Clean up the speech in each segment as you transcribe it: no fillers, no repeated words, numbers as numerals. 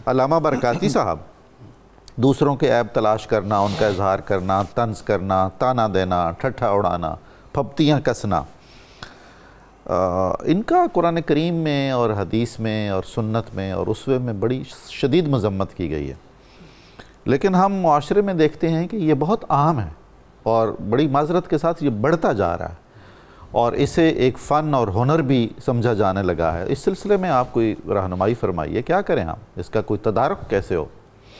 علامہ برکاتی صاحب، دوسروں کے عیب تلاش کرنا، ان کا اظہار کرنا، طنز کرنا، تانا دینا، ٹھٹھا اڑانا، پھپتیاں کسنا، ان کا قرآن کریم میں اور حدیث میں اور سنت میں اور اسوے میں بڑی شدید مذمت کی گئی ہے، لیکن ہم معاشرے میں دیکھتے ہیں کہ یہ بہت عام ہے اور بڑی معذرت کے ساتھ یہ بڑھتا جا رہا ہے اور اسے ایک فن اور ہنر بھی سمجھا جانے لگا ہے۔ اس سلسلے میں آپ کوئی رہنمائی فرمائیے، کیا کریں ہم، اس کا کوئی تدارک کیسے ہو؟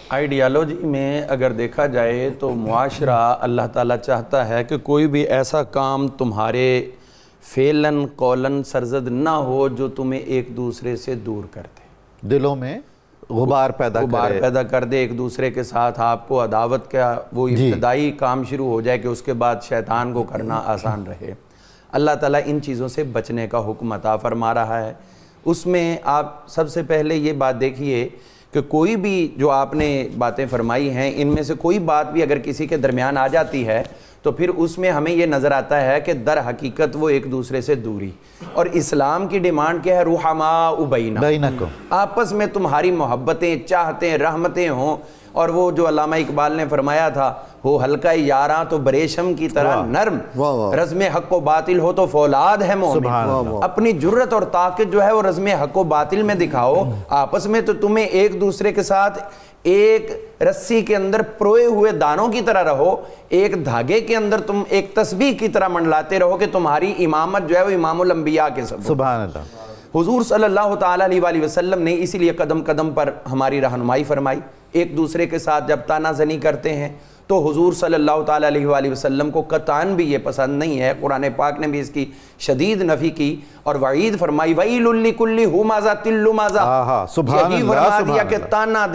آئیڈیالوجی میں اگر دیکھا جائے تو معاشرہ اللہ تعالیٰ چاہتا ہے کہ کوئی بھی ایسا کام تمہارے فعلاً قولاً سرزد نہ ہو جو تمہیں ایک دوسرے سے دور کر دے، دلوں میں غبار پیدا کر دے، ایک دوسرے کے ساتھ آپ کو عداوت کا وہ ابتدائی کام شروع ہو جائے کہ اس کے بعد شیطان کو کرنا آسان رہے۔ اللہ تعالیٰ ان چیزوں سے بچنے کا حکم عطا فرما رہا ہے۔ اس میں آپ سب سے پہلے یہ بات دیکھیے کہ کوئی بھی جو آپ نے باتیں فرمائی ہیں ان میں سے کوئی بات بھی اگر کسی کے درمیان آ جاتی ہے تو پھر اس میں ہمیں یہ نظر آتا ہے کہ در حقیقت وہ ایک دوسرے سے دوری، اور اسلام کی ڈیمانڈ کیا ہے؟ رحماء بینکم، آپس میں تمہاری محبتیں، چاہتیں، رحمتیں ہوں۔ اور وہ جو علامہ اقبال نے فرمایا تھا، ہو حلقہ یاراں تو بریشم کی طرح نرم، رزم حق و باطل ہو تو فولاد ہے مومن۔ اپنی جرت اور طاقت جو ہے وہ رزم حق و باطل میں دکھاؤ، آپس میں تو تمہیں ایک دوسرے کے ساتھ ایک رسی کے اندر پروئے ہوئے دانوں کی طرح رہو، ایک دھاگے کے اندر تم ایک تسبیح کی طرح منڈلاتے رہو کہ تمہاری امامت جو ہے وہ امام الانبیاء کے سبب۔ سبحان اللہ۔ حضور صلی اللہ تعالیٰ علیہ وسلم نے اسی لیے قدم قدم پر ہماری رہنمائی فرمائی۔ ایک دوسرے کے ساتھ جب تانا زنی کرتے ہیں تو حضور صلی اللہ تعالیٰ علیہ وسلم کو قطعاً بھی یہ پسند نہیں ہے۔ قرآن پاک نے بھی اس کی شدید نفی کی اور وعید فرمائی، وَيْلٌ لِكُلِّ ہُمَزَةٍ لُمَزَةٍ، یہی فرما دیا کہ تانا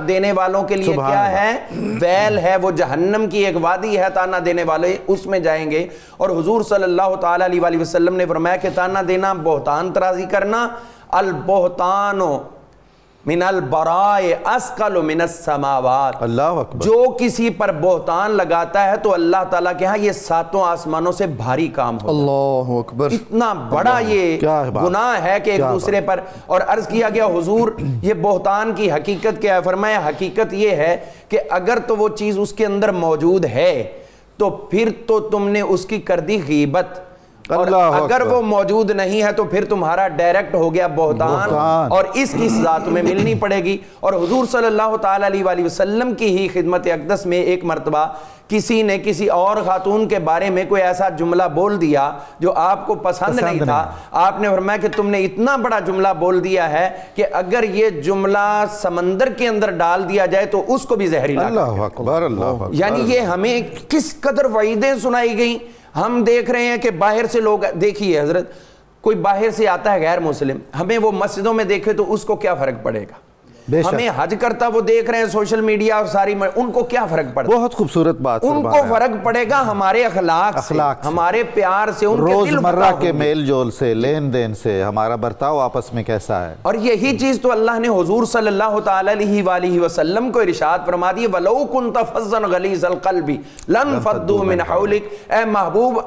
دینے والوں کے لیے کیا ہے؟ ویل ہے، وہ جہنم کی ایک وادی ہے، تانا دینے والے اس میں جائیں گے۔ اور حضور صلی اللہ تعالیٰ علیہ وسلم نے فرمایا کہ تانا دینا، بہتان ترازی کرنا، البہتان من البرائے اسقل من السماوات، اللہ اکبر، جو کسی پر بہتان لگاتا ہے تو اللہ تعالیٰ کے ہاں یہ ساتوں آسمانوں سے بھاری کام ہوتا ہے۔ اللہ اکبر، اتنا بڑا یہ گناہ ہے کہ ایک دوسرے پر۔ اور عرض کیا گیا حضور یہ بہتان کی حقیقت کیا ہے؟ فرمایا حقیقت یہ ہے کہ اگر تو وہ چیز اس کے اندر موجود ہے تو پھر تو تم نے اس کی کر دی غیبت، اور اگر وہ موجود نہیں ہے تو پھر تمہارا ڈائریکٹ ہو گیا بہتان، اور اس کی سزا تمہیں ملنی پڑے گی۔ اور حضور صلی اللہ تعالیٰ علیہ وسلم کی ہی خدمت اقدس میں ایک مرتبہ کسی نے کسی اور خاتون کے بارے میں کوئی ایسا جملہ بول دیا جو آپ کو پسند نہیں تھا۔ آپ نے فرمایا کہ تم نے اتنا بڑا جملہ بول دیا ہے کہ اگر یہ جملہ سمندر کے اندر ڈال دیا جائے تو اس کو بھی زہریلا۔ اللہ اکبر، اللہ اکبر۔ یعنی یہ ہمیں کس قدر وعیدیں سنائی گئیں۔ ہم دیکھ رہے ہیں کہ باہر سے لوگ، دیکھیے حضرت، کوئی باہر سے آتا ہے غیر مسلم، ہمیں وہ مسجدوں میں دیکھے تو اس کو کیا فرق پڑے گا؟ ہمیں حج کرتا وہ دیکھ رہے ہیں سوشل میڈیا اور ساری، ان کو کیا فرق پڑتا ہے؟ بہت خوبصورت بات، ان کو فرق پڑے گا ہمارے اخلاق سے، ہمارے پیار سے، ان کے روزمرہ کے میل جول سے، لین دین سے، ہمارا برتاؤ آپس میں کیسا ہے۔ اور یہی چیز تو اللہ نے حضور صلی اللہ تعالیٰ علیہ وسلم کو ارشاد فرما دی، وَلَوْ كُنْتَ فَظًّا غَلِيظَ الْقَلْبِ لَانفَضُّوا مِنْ حَوْلِكَ، اے محبوب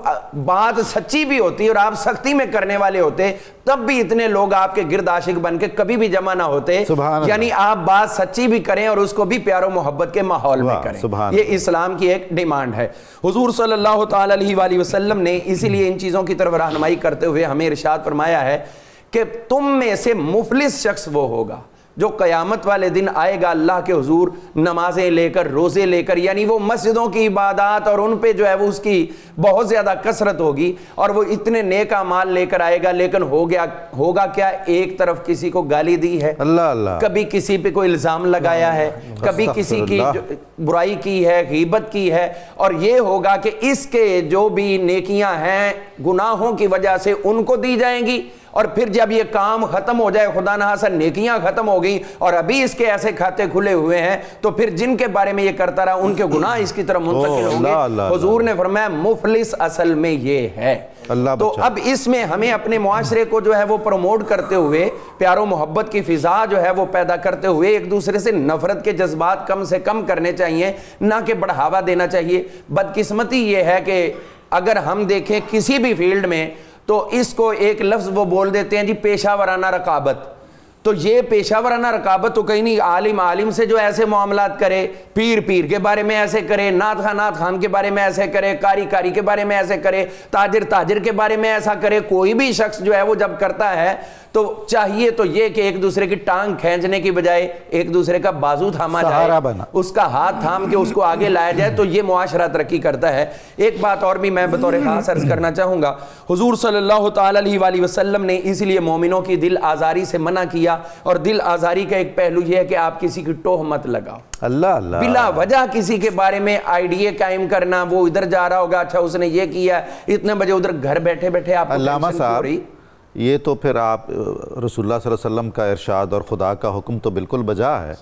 بات سچی بھی ہوتی اور آپ سختی میں کرنے والے ہوتے تب بھی اتنے لوگ آپ کے گرد عاشق بن کے کبھی بھی جمع نہ ہوتے۔ یعنی آپ بات سچی بھی کریں اور اس کو بھی پیار و محبت کے ماحول میں کریں، یہ اسلام کی ایک ڈیمانڈ ہے۔ حضور صلی اللہ تعالیٰ علیہ وسلم نے اسی لیے ان چیزوں کی طرف رہنمائی کرتے ہوئے ہمیں ارشاد فرمایا ہے کہ تم میں سے مفلس شخص وہ ہوگا جو قیامت والے دن آئے گا اللہ کے حضور نمازیں لے کر، روزے لے کر، یعنی وہ مسجدوں کی عبادات اور ان پہ جو ہے وہ اس کی بہت زیادہ کثرت ہوگی اور وہ اتنے نیک اعمال لے کر آئے گا، لیکن ہوگا کیا؟ ایک طرف کسی کو گالی دی ہے، کبھی کسی پہ کوئی الزام لگایا ہے، کبھی کسی کی برائی کی ہے، غیبت کی ہے، اور یہ ہوگا کہ اس کے جو بھی نیکیاں ہیں گناہوں کی وجہ سے ان کو دی جائیں گی، اور پھر جب یہ کام ختم ہو جائے، خدا نخواستہ نیکیاں ختم ہو گئی اور ابھی اس کے ایسے کھاتے کھلے ہوئے ہیں، تو پھر جن کے بارے میں یہ کرتا رہا ان کے گناہ اس کی طرف منتقل ہوں گے۔ حضور نے فرمایا مفلس اصل میں یہ ہے۔ تو اب اس میں ہمیں اپنے معاشرے کو جو ہے وہ پروموٹ کرتے ہوئے، پیار و محبت کی فضا جو ہے وہ پیدا کرتے ہوئے، ایک دوسرے سے نفرت کے جذبات کم سے کم کرنے چاہیے، نہ کہ بڑھاوا دینا چاہیے۔ بدقسمتی یہ ہے کہ اگر ہم دیکھیں کسی بھی فیلڈ میں تو اس کو ایک لفظ وہ بول دیتے ہیں جی پیشہ ورانہ رقابت، تو یہ پیشہ ورانہ رقابت تو کہیں نہیں. عالم سے جو ایسے معاملات کرے, پیر کے بارے میں ایسے کرے, نعت خان کے بارے میں ایسے کرے, کاری کے بارے میں ایسے کرے, تاجر کے بارے میں ایسا کرے, کوئی بھی شخص جو ہے وہ جب کرتا ہے تو چاہیے تو یہ کہ ایک دوسرے کی ٹانگ کھینچنے کی بجائے ایک دوسرے کا بازو تھاما جائے, اس کا ہاتھ تھام کے اس کو آگے لایا جائے, تو یہ معاشرہ ترقی کرتا ہے. ایک بات اور بھی میں بطور خاص عرض کرنا چاہوں گا, حضور صلی اللہ تعالی علیہ وآلہ وسلم نے اس لیے مومنوں کی دل آزاری سے منع کیا, اور دل آزاری کا ایک پہلو یہ ہے کہ آپ کسی کی ٹوہ مت لگاؤ. اللہ بلا وجہ کسی کے بارے میں آئیڈیا قائم کرنا, وہ ادھر جا رہا ہوگا, اچھا اس نے یہ کیا, اتنے بجے ادھر گھر بیٹھے بیٹھے آپ علامہ صاحب یہ تو پھر آپ رسول اللہ صلی اللہ علیہ وسلم کا ارشاد اور خدا کا حکم تو بالکل بجا ہے,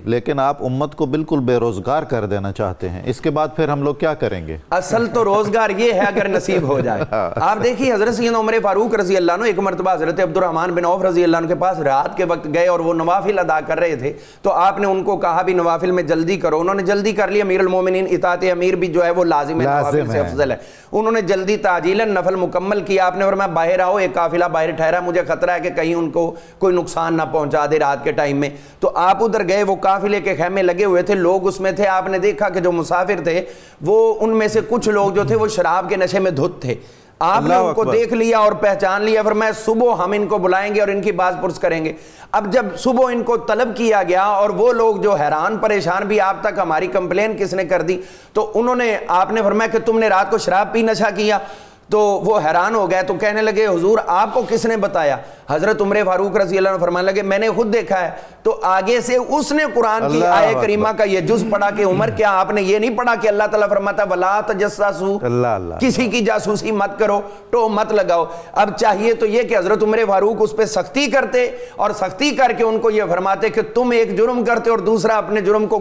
لیکن آپ امت کو بالکل بے روزگار کر دینا چاہتے ہیں. اس کے بعد پھر ہم لوگ کیا کریں گے؟ اصل تو روزگار یہ ہے اگر نصیب ہو جائے. آپ دیکھیے حضرت سیدنا عمر فاروق رضی اللہ عنہ ایک مرتبہ حضرت عبد الرحمن بن عوف رضی اللہ عنہ کے پاس رات کے وقت گئے اور وہ نوافل ادا کر رہے تھے, تو آپ نے ان کو کہا بھی نوافل میں جلدی کرو. انہوں نے جلدی کر لیا. امیر المومنین اطاعت امیر بھی جو ہے وہ لازم ہے, نوافل سے افضل ہے. انہوں نے جلدی تعجیلاً نفل مکمل کیا. آپ نے فرمایا باہر آؤ, ایک قافلہ باہر ٹھہرا, مجھے خطرہ ہے کہ کہیں ان کو کوئی نقصان نہ پہنچا دے رات کے ٹائم میں. تو آپ ادھر گئے, وہ قافلے کے خیمے لگے ہوئے تھے, لوگ اس میں تھے. آپ نے دیکھا کہ جو مسافر تھے وہ ان میں سے کچھ لوگ جو تھے وہ شراب کے نشے میں دھت تھے. آپ نے ان کو دیکھ لیا اور پہچان لیا, فرمایا صبح ہم ان کو بلائیں گے اور ان کی باز پرس کریں گے. اب جب صبح ان کو طلب کیا گیا اور وہ لوگ جو حیران پریشان بھی, آپ تک ہماری کمپلین کس نے کر دی, تو انہوں نے, آپ نے فرمایا کہ تم نے رات کو شراب پی نشہ کیا. تو وہ حیران ہو گئے, تو کہنے لگے حضور آپ کو کس نے بتایا؟ حضرت عمر فاروق رضی اللہ عنہ فرمانے لگے میں نے خود دیکھا ہے. تو آگے سے اس نے قرآن کی آیہ کریمہ کا یہ جز پڑھا کہ عمر کیا آپ نے یہ نہیں پڑھا کہ اللہ تعالیٰ فرماتا وَلَا تَجَسَّسُوا, کسی کی جاسوسی مت کرو, ٹو مت لگاؤ. اب چاہیے تو یہ کہ حضرت عمر فاروق اس پہ سختی کرتے, اور سختی کر کے ان کو یہ فرماتے کہ تم ایک جرم کرتے اور دوسرا اپنے جرم کو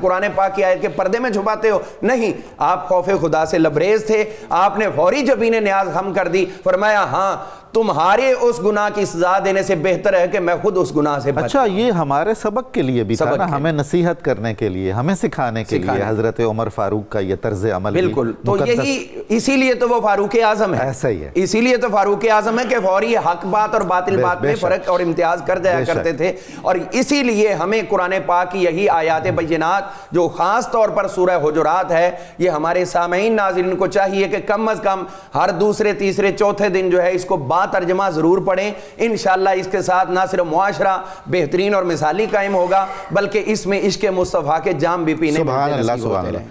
قرآن پاک کی آیت کے پردے میں چھپاتے ہو. نہیں, آپ خوف خدا سے لبریز تھے. آپ نے فوری جبین نیاز خم کر دی, فرمایا ہاں تمہارے اس گناہ کی سزا دینے سے بہتر ہے کہ میں خود اس گناہ سے بچ. اچھا, یہ ہمارے سبق کے لیے بھی تھا نا, ہمیں نصیحت کرنے کے لیے, ہمیں سکھانے کے لیے حضرت عمر فاروق کا یہ طرز عمل. بالکل, تو یہی اسی لیے تو وہ فاروق اعظم ہے. ایسا ہی ہے, اسی لیے تو فاروق اعظم ہے کہ فوری حق بات اور باطل بات میں فرق اور امتیاز کر دیا کرتے تھے. اور اسی لیے ہمیں قرآن پاک کی یہی آیات بینات جو خاص طور پر سورہ حجرات ہے, یہ ہمارے سامعین ناظرین کو چاہیے کہ کم از کم ہر دوسرے تیسرے چوتھے دن جو ہے اس کو ترجمہ ضرور پڑھیں. انشاءاللہ اس کے ساتھ نہ صرف معاشرہ بہترین اور مثالی قائم ہوگا, بلکہ اس میں عشق مصطفیٰ کے جام بھی پینے سبحان اللہ.